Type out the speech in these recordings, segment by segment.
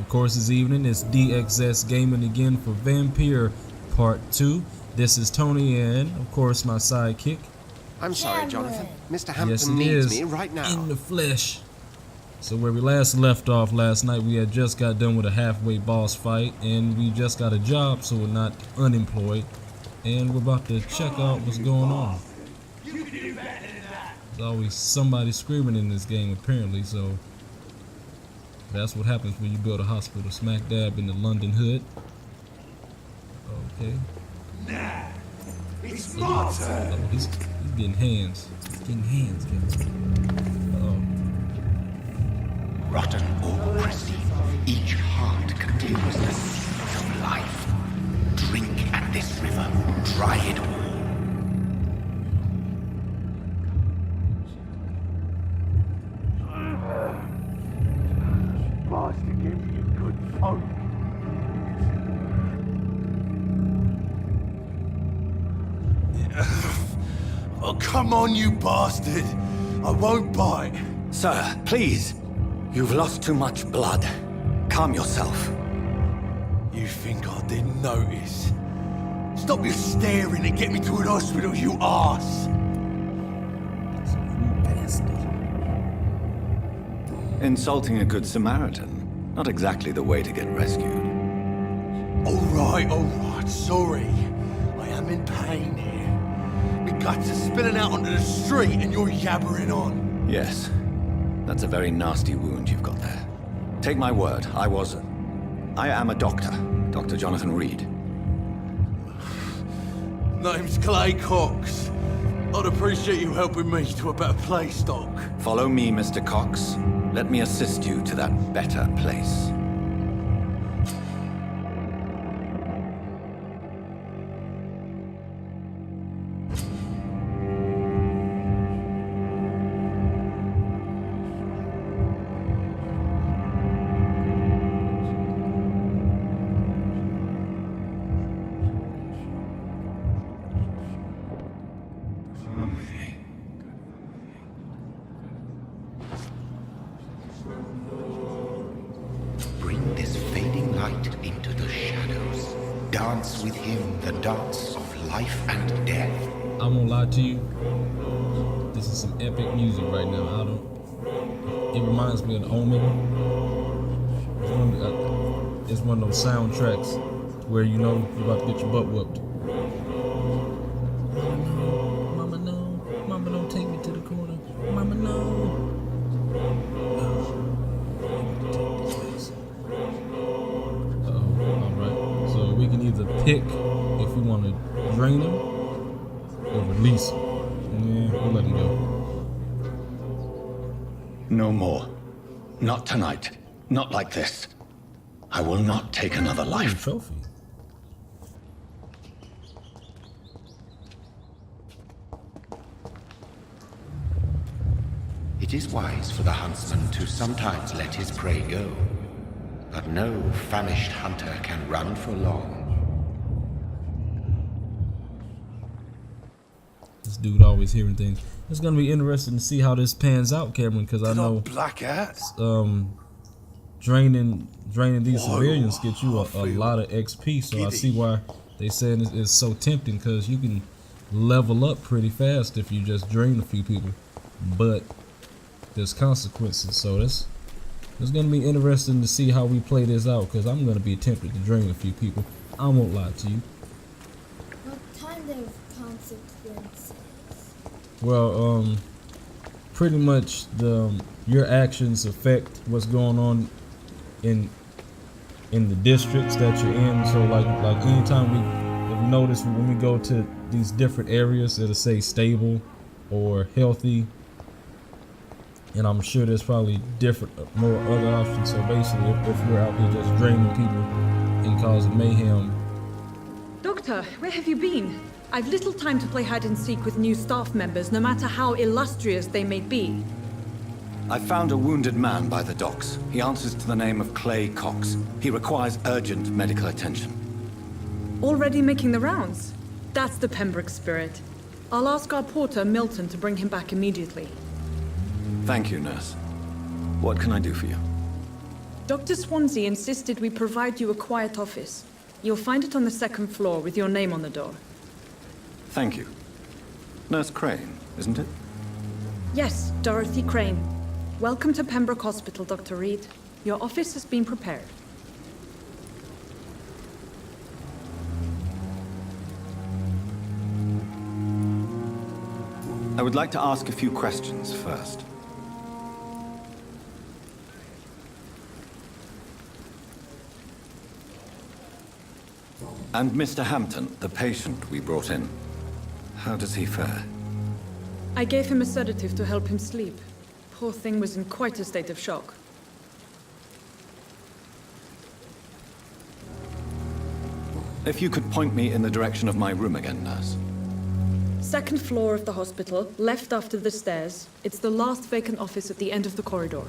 course, this evening it's DXS Gaming again for Vampyr Part 2. This is Tony and, of course, my sidekick. I'm sorry, Jonathan. Mr. Hampton needs me right now. In the flesh. So where we last left off last night, we had just got done with a halfway boss fight, and we just got a job, so we're not unemployed. And we're about to check out what's going on. There's always somebody screaming in this game, apparently, so that's what happens when you build a hospital smack dab in the London hood. Okay. Nah, it's my turn. Oh, he's getting hands. He's getting hands, Rotten or pristine, each heart contains the seeds of life. Drink at this river, try it all. Bastard gave me a good phone. Oh, come on, you bastard. I won't bite. Sir, please. You've lost too much blood. Calm yourself. You think I didn't notice? Stop your staring and get me to an hospital, you arse! Insulting a good Samaritan. Not exactly the way to get rescued. Alright, sorry. I am in pain here. My guts are spilling out onto the street and you're yabbering on. Yes. That's a very nasty wound you've got there. Take my word, I am a doctor. Dr. Jonathan Reed. Name's Clay Cox. I'd appreciate you helping me to a better place, Doc. Follow me, Mr. Cox. Let me assist you to that better place. Bring this fading light into the shadows. Dance with him the dance of life and death. I won't lie to you. This is some epic music right now. It reminds me of the Omen. It's one of those soundtracks where you know you're about to get your butt whooped. Mama no, Mama don't take me to the corner. Mama no. Alright. So we can either pick if we want to drain him or release him. Yeah, we'll let him go. No more. Not tonight. Not like this. I will not take another life. Trophy. It is wise for the huntsman to sometimes let his prey go, but no famished hunter can run for long. This dude always hearing things. It's gonna be interesting to see how this pans out, Cameron, because I know Black hats. draining these civilians get you a lot of XP. So I see why they saying it's so tempting, because you can level up pretty fast if you just drain a few people, but there's consequences. So it's gonna be interesting to see how we play this out, because I'm gonna be tempted to drain a few people. I won't lie to you. What kind of consequences? Well, pretty much your actions affect what's going on in the districts that you're in. So like anytime if you notice when we go to these different areas, it'll say stable or healthy, and I'm sure there's probably more other options. So basically, if we're out here just draining people and causing mayhem. Doctor, where have you been? I've little time to play hide and seek with new staff members, no matter how illustrious they may be. I found a wounded man by the docks. He answers to the name of Clay Cox. He requires urgent medical attention. Already making the rounds? That's the Pembroke spirit. I'll ask our porter, Milton, to bring him back immediately. Thank you, nurse. What can I do for you? Dr. Swansea insisted we provide you a quiet office. You'll find it on the second floor with your name on the door. Thank you. Nurse Crane, isn't it? Yes, Dorothy Crane. Welcome to Pembroke Hospital, Dr. Reed. Your office has been prepared. I would like to ask a few questions first. And Mr. Hampton, the patient we brought in, how does he fare? I gave him a sedative to help him sleep. Poor thing was in quite a state of shock. If you could point me in the direction of my room again, nurse. Second floor of the hospital, left after the stairs. It's the last vacant office at the end of the corridor.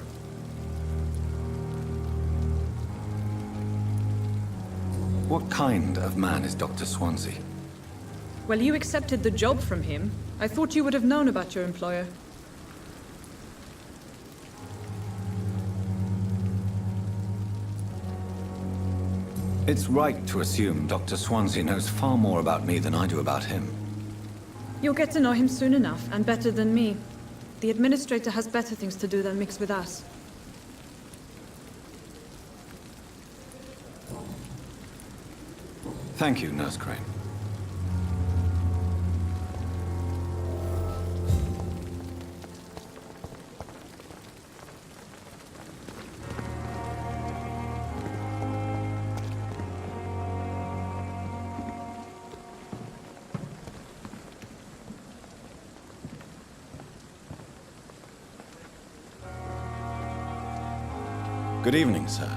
What kind of man is Dr. Swansea? Well, you accepted the job from him. I thought you would have known about your employer. It's right to assume Dr. Swansea knows far more about me than I do about him. You'll get to know him soon enough, and better than me. The administrator has better things to do than mix with us. Thank you, Nurse Crane. Good evening, sir.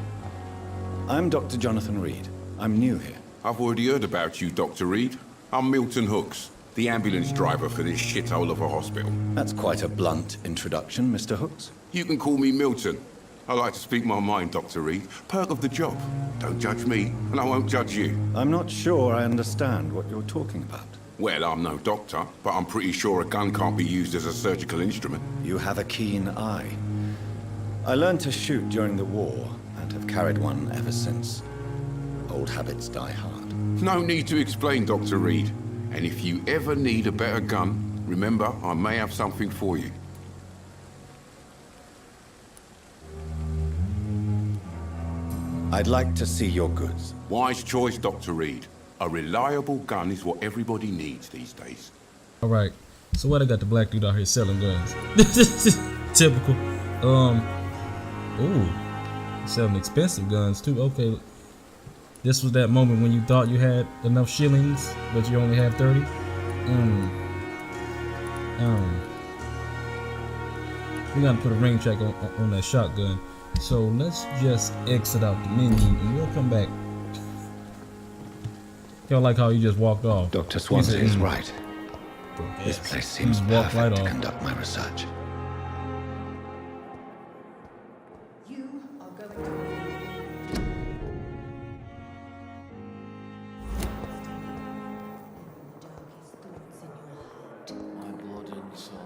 I'm Dr. Jonathan Reed. I'm new here. I've already heard about you, Dr. Reed. I'm Milton Hooks, the ambulance driver for this shithole of a hospital. That's quite a blunt introduction, Mr. Hooks. You can call me Milton. I like to speak my mind, Dr. Reed. Perk of the job. Don't judge me, and I won't judge you. I'm not sure I understand what you're talking about. Well, I'm no doctor, but I'm pretty sure a gun can't be used as a surgical instrument. You have a keen eye. I learned to shoot during the war, and have carried one ever since. Old habits die hard. No need to explain, Dr. Reed. And if you ever need a better gun, remember, I may have something for you. I'd like to see your goods. Wise choice, Dr. Reed. A reliable gun is what everybody needs these days. All right. So why they got the black dude out here selling guns? Typical. Ooh, selling expensive guns too. Okay. This was that moment when you thought you had enough shillings, but you only have 30. We gotta put a ring check on that shotgun. So let's just exit out the menu and we'll come back. Y'all like how you just walked off. Dr. Swansea is right. This Yes. place seems Just walk perfect right to off. conduct my research. You are going to... My blood and soul.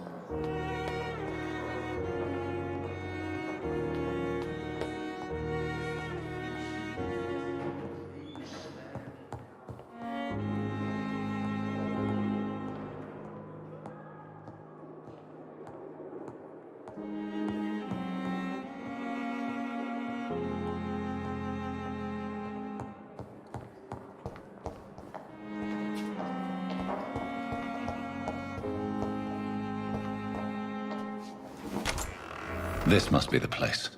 This must be the place.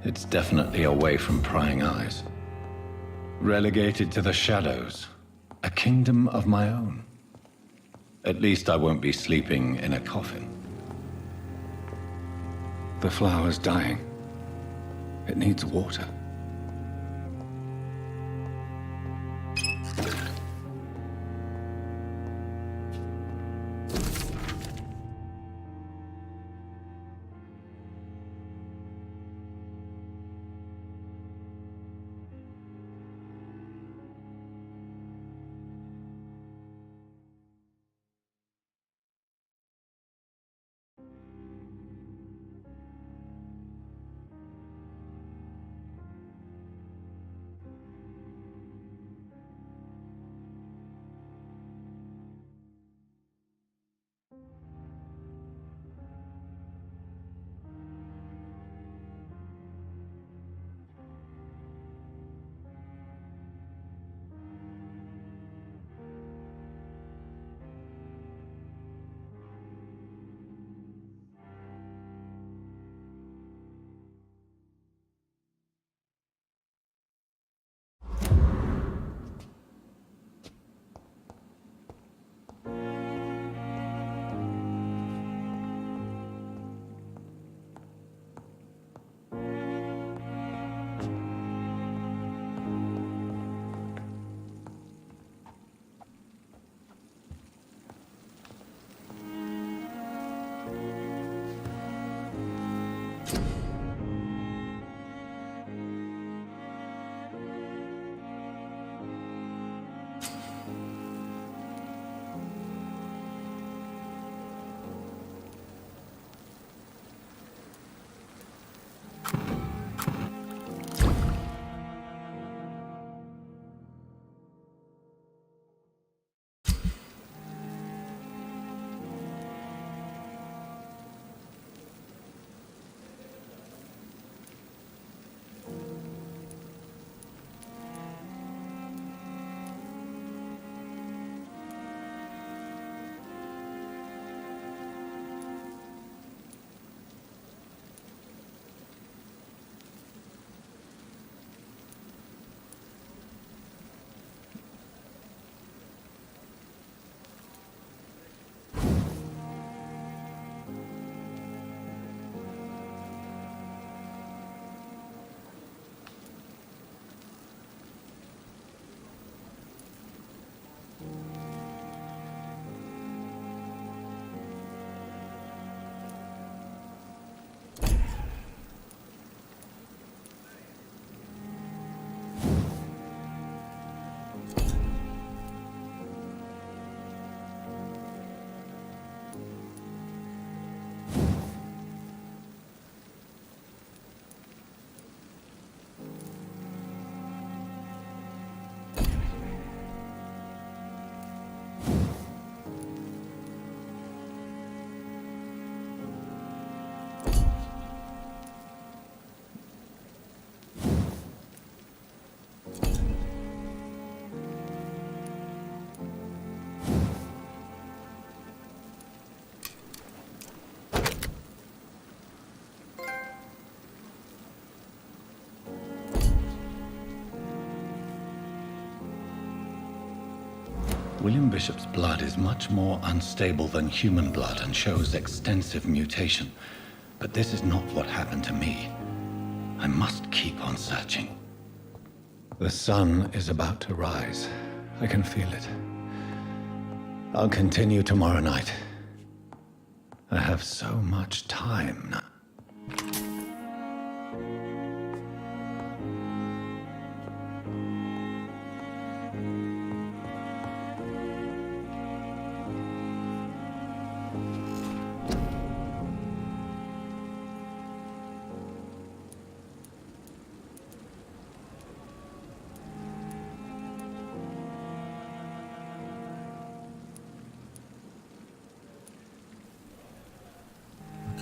It's definitely away from prying eyes. Relegated to the shadows. A kingdom of my own. At least I won't be sleeping in a coffin. The flower's dying. It needs water. William Bishop's blood is much more unstable than human blood and shows extensive mutation. But this is not what happened to me. I must keep on searching. The sun is about to rise. I can feel it. I'll continue tomorrow night. I have so much time now.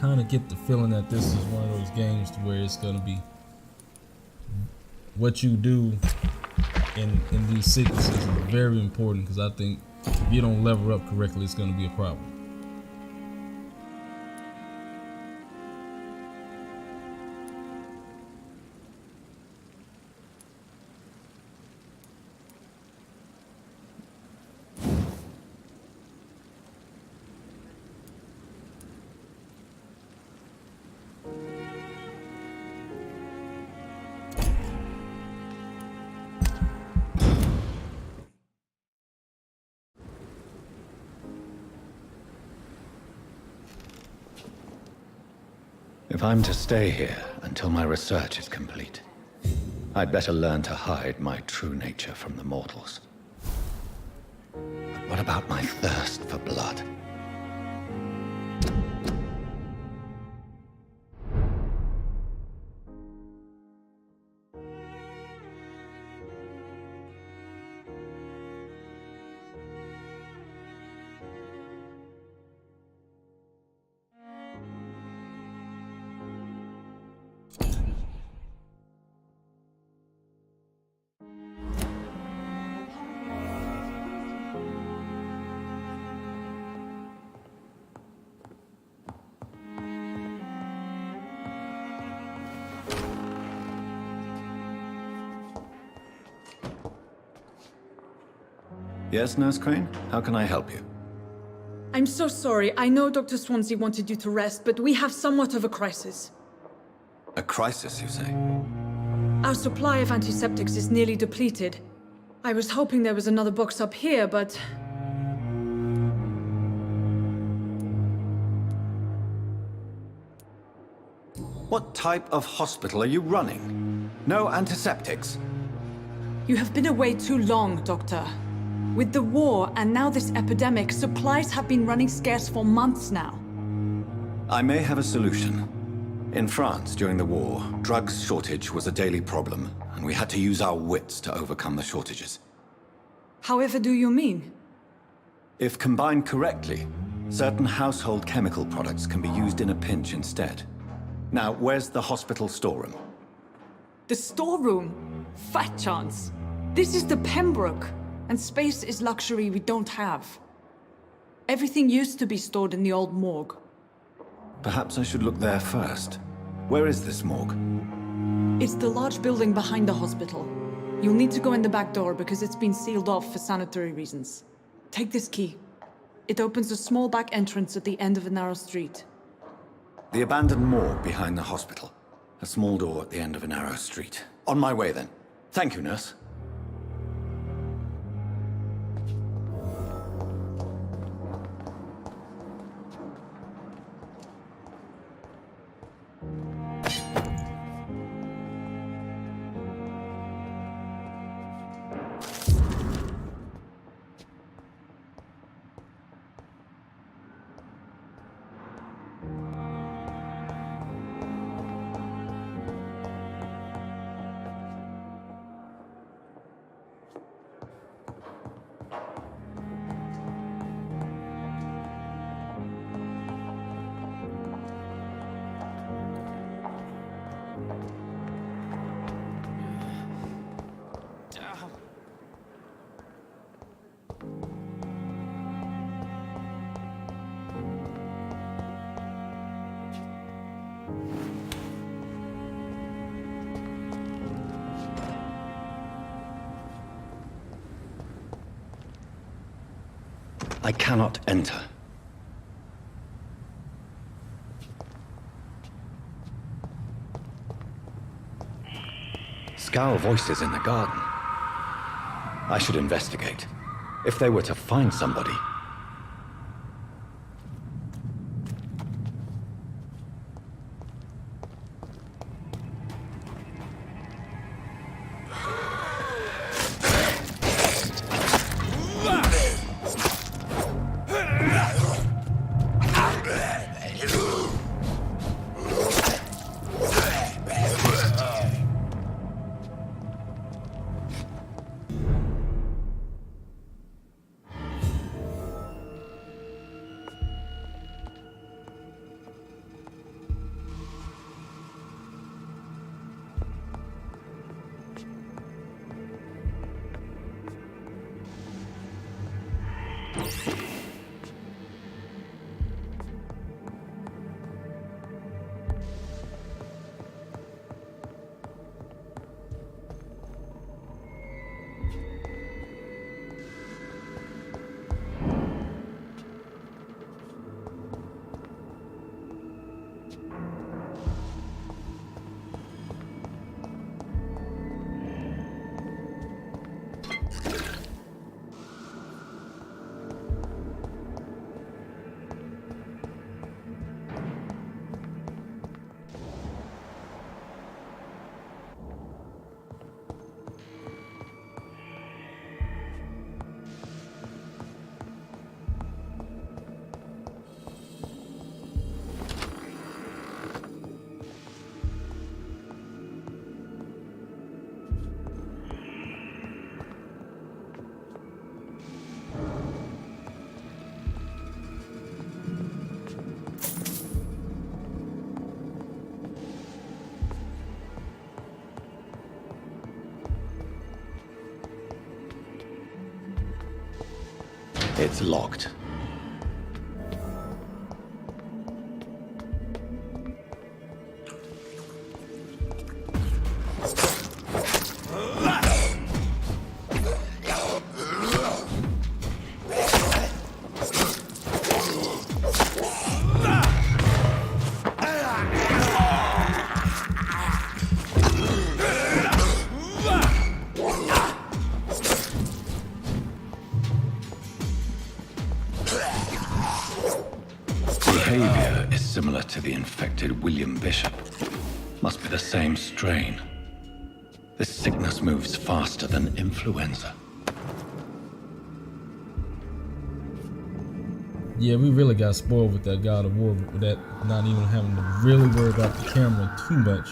Kind of get the feeling that this is one of those games to where it's going to be what you do in these sequences is very important, because I think if you don't level up correctly, it's going to be a problem. If I'm to stay here until my research is complete, I'd better learn to hide my true nature from the mortals. But what about my thirst for blood? Yes, Nurse Crane? How can I help you? I'm so sorry. I know Dr. Swansea wanted you to rest, but we have somewhat of a crisis. A crisis, you say? Our supply of antiseptics is nearly depleted. I was hoping there was another box up here, but... What type of hospital are you running? No antiseptics? You have been away too long, Doctor. With the war and now this epidemic, supplies have been running scarce for months now. I may have a solution. In France, during the war, drugs shortage was a daily problem, and we had to use our wits to overcome the shortages. However do you mean? If combined correctly, certain household chemical products can be used in a pinch instead. Now, where's the hospital storeroom? The storeroom? Fat chance. This is the Pembroke, and space is luxury we don't have. Everything used to be stored in the old morgue. Perhaps I should look there first. Where is this morgue? It's the large building behind the hospital. You'll need to go in the back door because it's been sealed off for sanitary reasons. Take this key. It opens a small back entrance at the end of a narrow street. The abandoned morgue behind the hospital. A small door at the end of a narrow street. On my way then. Thank you, nurse. I cannot enter. Scowl voices in the garden. I should investigate. If they were to find somebody. It's locked. Behavior is similar to the infected William Bishop. Must be the same strain. This sickness moves faster than influenza. Yeah, we really got spoiled with that God of War, with that not even having to really worry about the camera too much,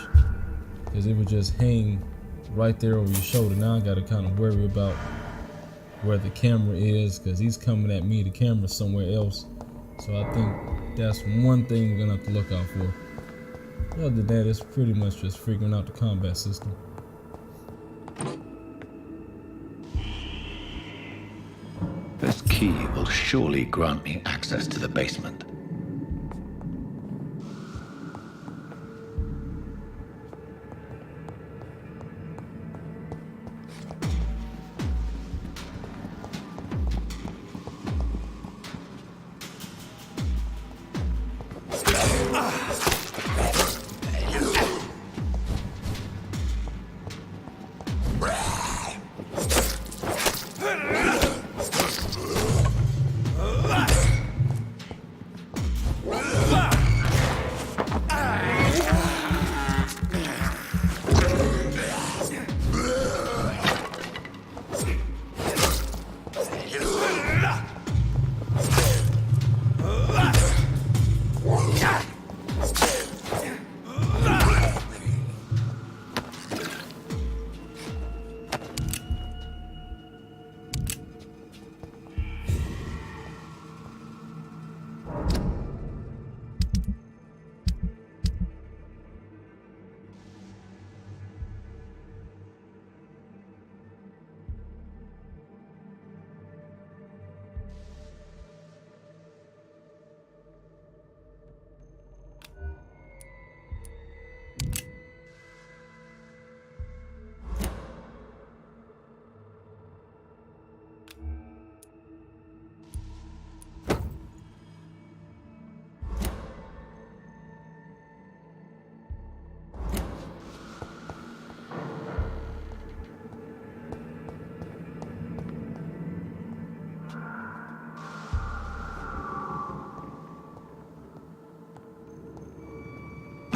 because it would just hang right there over your shoulder. Now I got to kind of worry about where the camera is, because he's coming at me, the camera's somewhere else. So I think that's one thing we're gonna have to look out for. Other than that, it's pretty much just figuring out the combat system. This key will surely grant me access to the basement.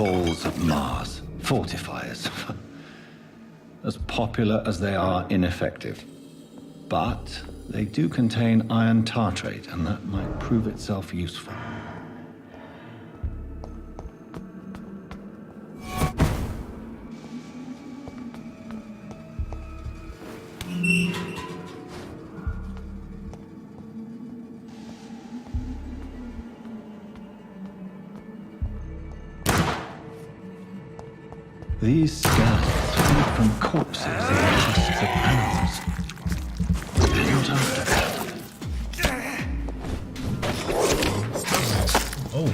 balls of Mars, fortifiers. As popular as they are ineffective. But they do contain iron tartrate, and that might prove itself useful. These skeletons feed from corpses in chests of animals. They're not after that. Oh.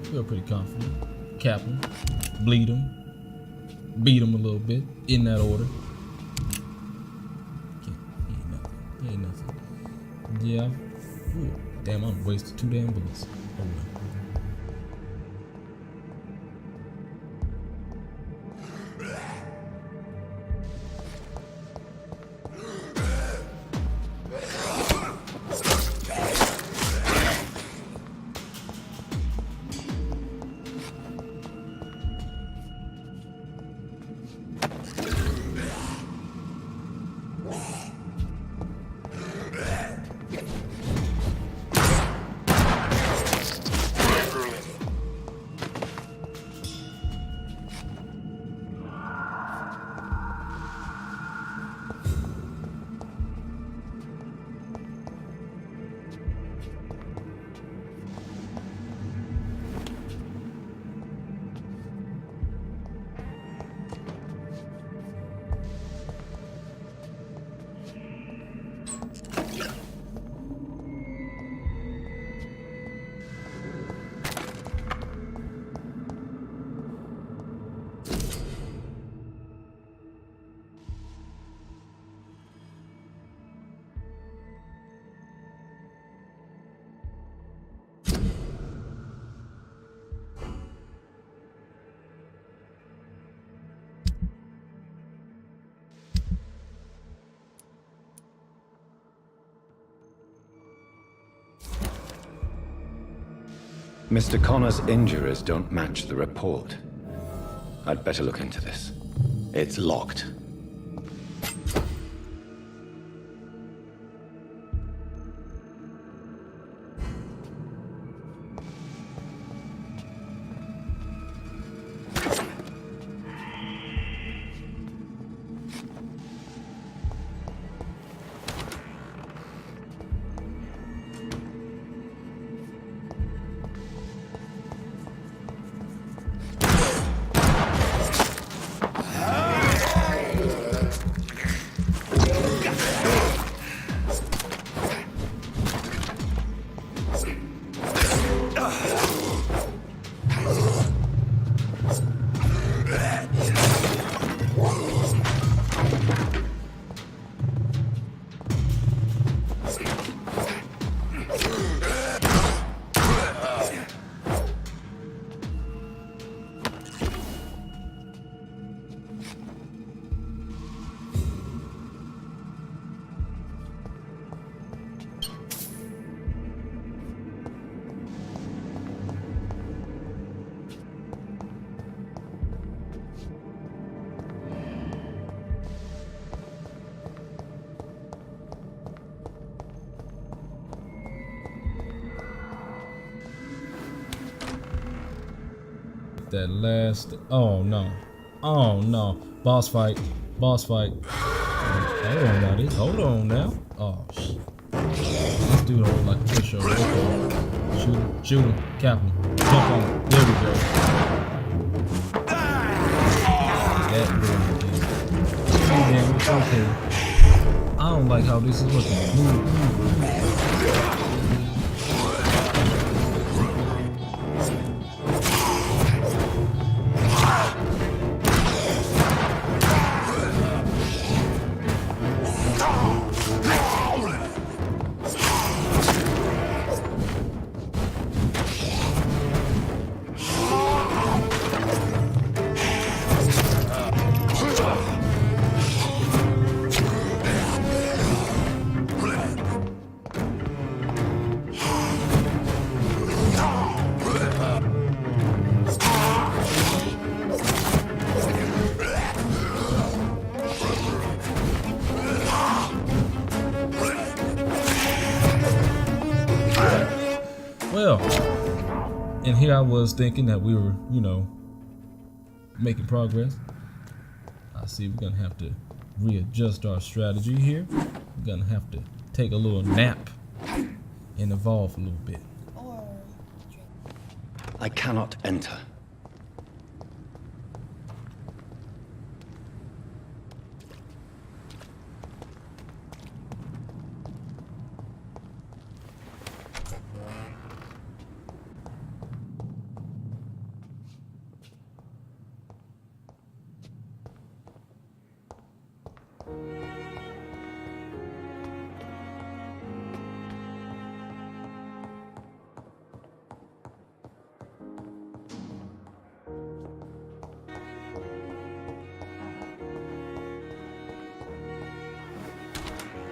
Feel pretty confident. Cap him. Bleed him. Beat him a little bit. In that order. He ain't nothing. Yeah. Ooh. Damn, I'm wasted 2 damn bullets. Oh well. Mr. Connor's injuries don't match the report. I'd better look into this. It's locked. That last, oh no, boss fight. Hold on now, oh shit, this dude hold like a fish over. Shoot him, cap him, jump on him, there we go. That damn, it's okay. I don't like how this is looking. Move. Well, and here I was thinking that we were, you know, making progress. I see we're gonna have to readjust our strategy here. We're gonna have to take a little nap and evolve a little bit. Or I cannot enter.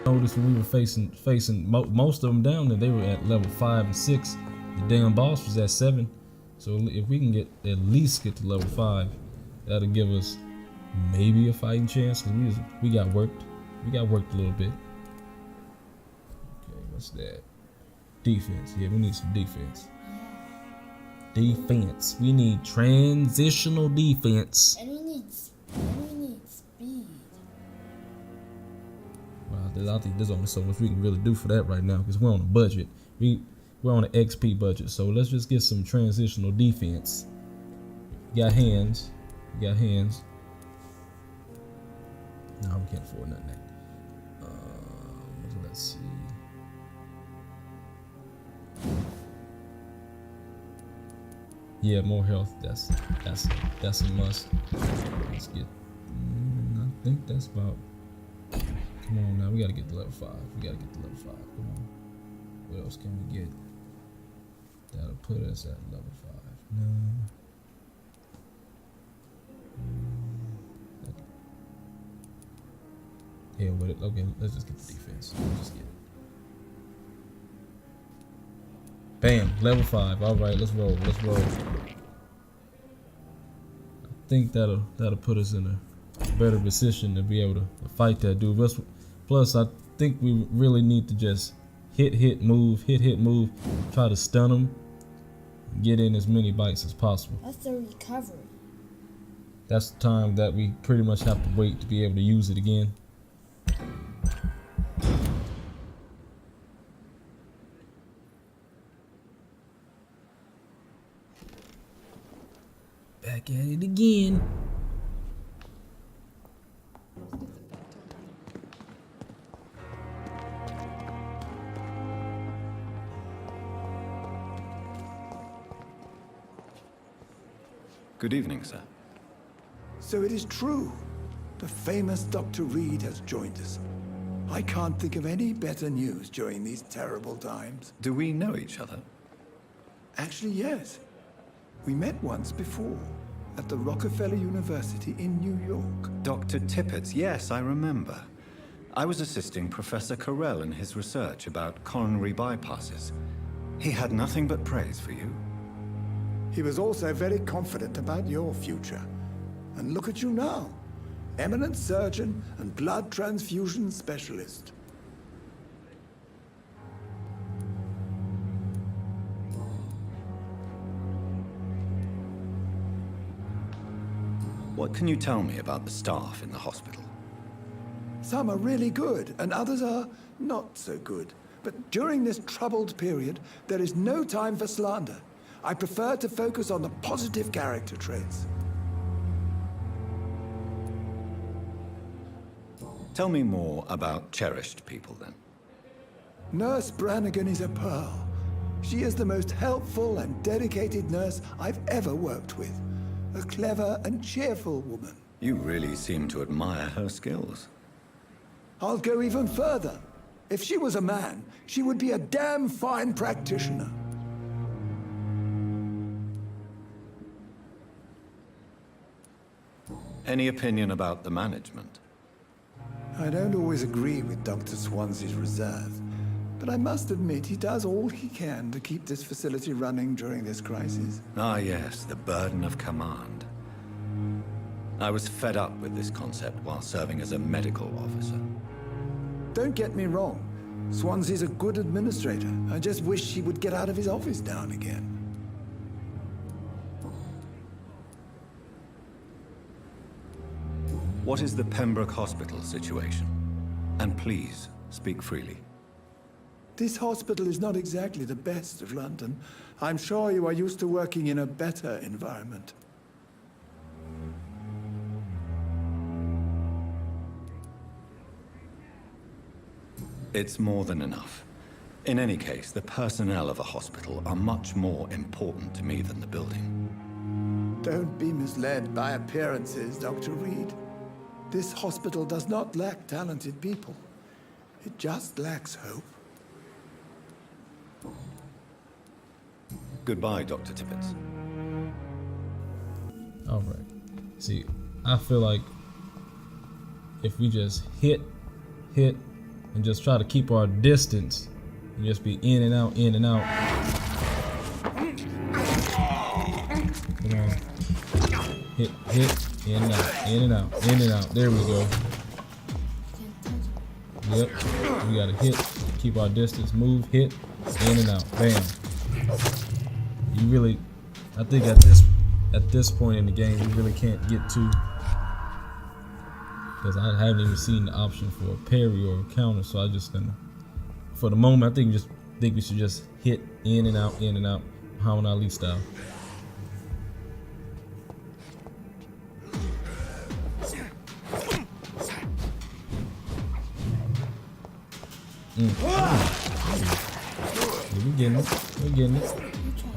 Noticed when we were facing most of them down there, they were at level 5 and 6. The damn boss was at 7. So if we can at least get to level 5, that'll give us maybe a fighting chance. Cause we got worked. We got worked a little bit. Okay, what's that? Defense. Yeah, we need some defense. Defense. We need transitional defense. and we need speed. Well, I think there's only so much we can really do for that right now because we're on a budget. We're on an XP budget, so let's just get some transitional defense. Got hands. We got hands. No, we can't afford nothing. Let's see. Yeah, more health. That's a must. Let's get. I think that's about. Come on now, we gotta get to level 5. We gotta get to level 5. Come on. What else can we get? That'll put us at level 5. No. Hell with it. Okay, let's just get the defense. Let's just get it. Bam, level 5. All right, let's roll. Let's roll. I think that'll put us in a better position to be able to fight that dude. Plus, I think we really need to just hit, move, try to stun him, get in as many bites as possible. That's the recovery. That's the time that we pretty much have to wait to be able to use it again. Back at it again. Good evening, sir. So it is true. The famous Dr. Reed has joined us. I can't think of any better news during these terrible times. Do we know each other? Actually, yes. We met once before at the Rockefeller University in New York. Dr. Tippett, yes, I remember. I was assisting Professor Carell in his research about coronary bypasses. He had nothing but praise for you. He was also very confident about your future. And look at you now. Eminent surgeon and blood transfusion specialist. What can you tell me about the staff in the hospital? Some are really good, and others are not so good. But during this troubled period, there is no time for slander. I prefer to focus on the positive character traits. Tell me more about cherished people, then. Nurse Brannigan is a pearl. She is the most helpful and dedicated nurse I've ever worked with. A clever and cheerful woman. You really seem to admire her skills. I'll go even further. If she was a man, she would be a damn fine practitioner. Any opinion about the management? I don't always agree with Dr. Swansea's reserve, but I must admit he does all he can to keep this facility running during this crisis. Ah, yes, the burden of command. I was fed up with this concept while serving as a medical officer. Don't get me wrong. Swansea's a good administrator. I just wish he would get out of his office now and again. What is the Pembroke Hospital situation? And please, speak freely. This hospital is not exactly the best of London. I'm sure you are used to working in a better environment. It's more than enough. In any case, the personnel of a hospital are much more important to me than the building. Don't be misled by appearances, Dr. Reed. This hospital does not lack talented people. It just lacks hope. Goodbye, Dr. Tippett. All right. See, I feel like if we just hit, and just try to keep our distance, and just be in and out, in and out. Come on. Hit, in and out, in and out, in and out. There we go. Yep. We gotta hit, keep our distance, move, hit, in and out. Bam. You really, I think at this point in the game, you really can't get too, because I haven't even seen the option for a parry or a counter. So I just gonna, for the moment, I think we should just hit in and out, Muhammad Ali style. We're getting it.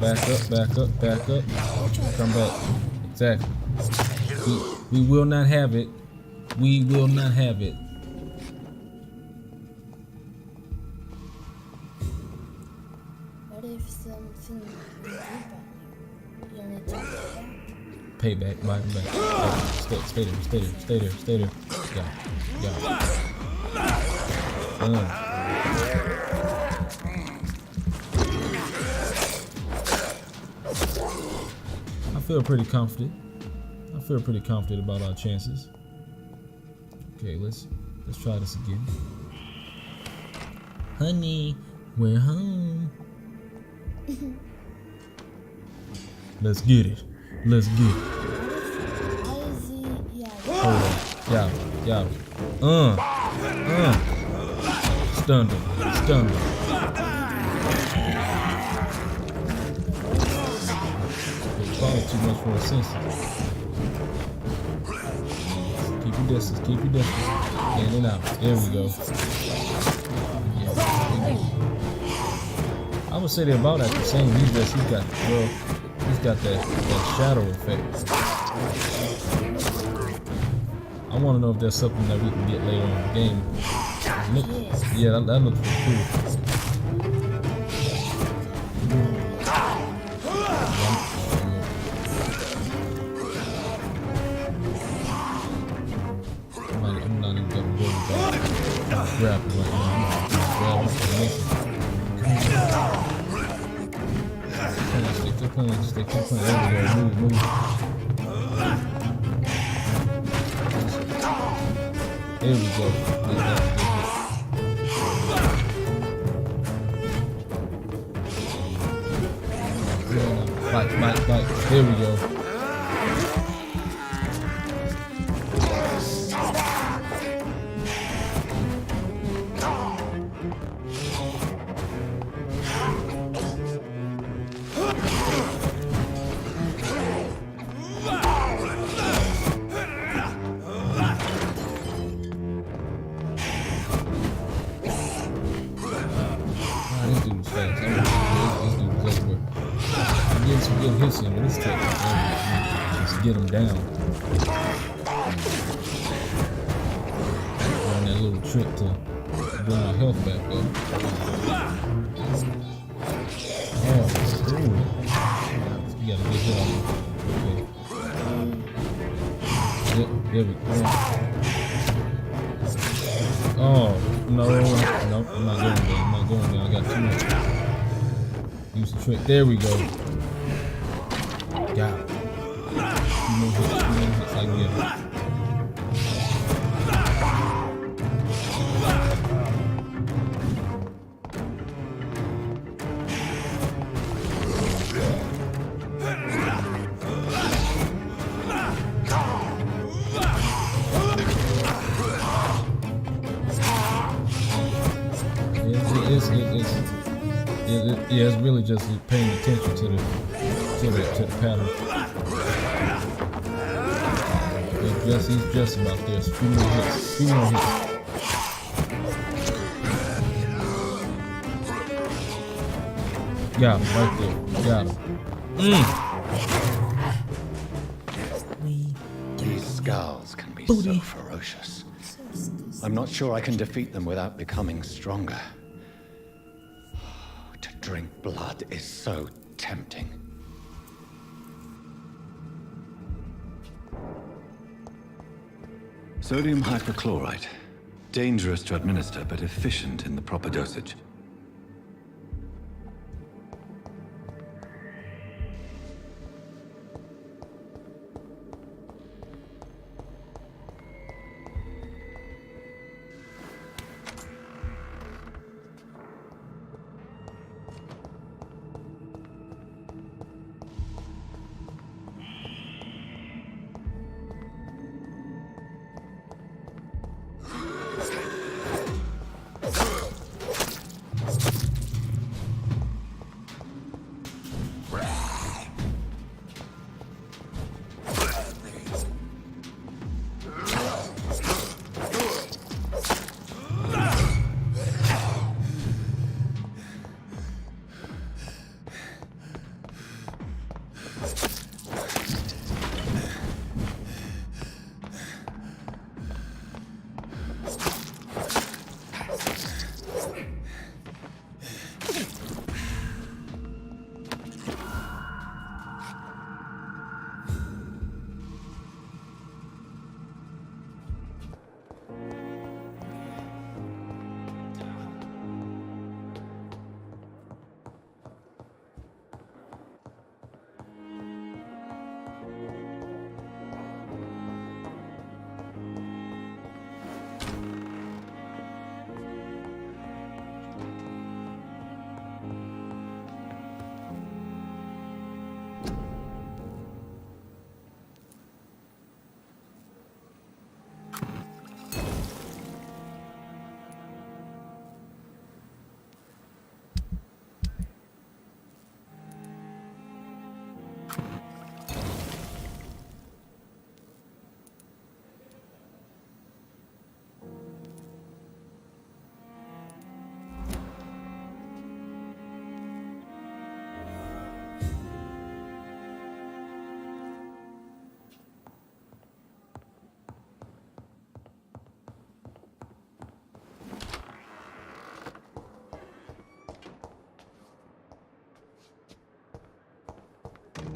Back up. Come back. Exactly. We will not have it. We will not have it. What if something will happen? You're gonna take it back? Payback, back. Stay there. Yeah. I feel pretty confident about our chances. Okay, let's try this again. Honey, we're home. Let's get it. How is he? Yeah. Yeah. Stunned him. It's probably too much for a sense. Keep your distance. In and out. There we go. Yeah. I would say they're about at the same. He's got that shadow effect. I want to know if there's something that we can get later on in the game. Yeah, that looks pretty cool. I'm not even gonna worry about grabbing right now. I'm gonna grab Keep playing. There we go. Move. There we go. Fight. There we go. Get hits in with this tech. Just get him down. Run that little trick to bring my health back up. Oh, ooh. You got a good hit on him. Okay. Yep, there we go. Oh, no, I'm not going there. I got too much. Use the trick. There we go. Got it. Two more hits. I can get it. it's really just paying attention to the pattern. He's just about there. Few more hits. Got him right there. Got him. These scowls can be so ferocious. I'm not sure I can defeat them without becoming stronger. To drink blood is so tempting. Sodium hypochlorite. Dangerous to administer, but efficient in the proper dosage.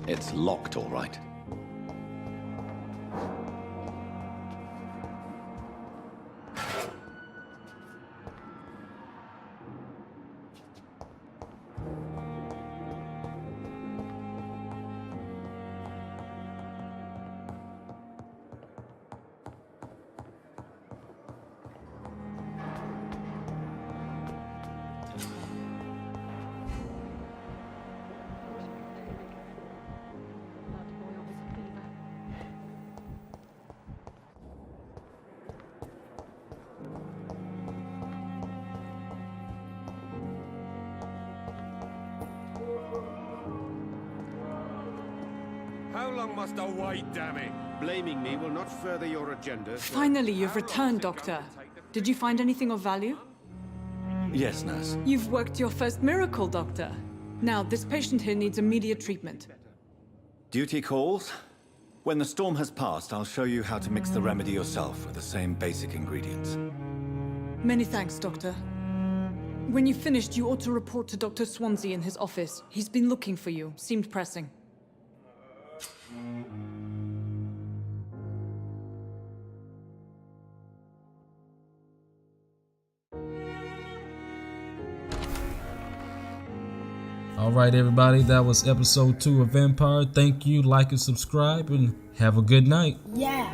It's locked, all right. How long must I wait, damn it? Blaming me will not further your agenda. So Finally, you've returned, Doctor. Did you find anything of value? Yes, nurse. You've worked your first miracle, Doctor. Now, this patient here needs immediate treatment. Duty calls. When the storm has passed, I'll show you how to mix the remedy yourself with the same basic ingredients. Many thanks, Doctor. When you've finished, you ought to report to Dr. Swansea in his office. He's been looking for you. Seemed pressing. Alright everybody, that was episode 2 of Vampyr. Thank you, like and subscribe, and have a good night. Yeah.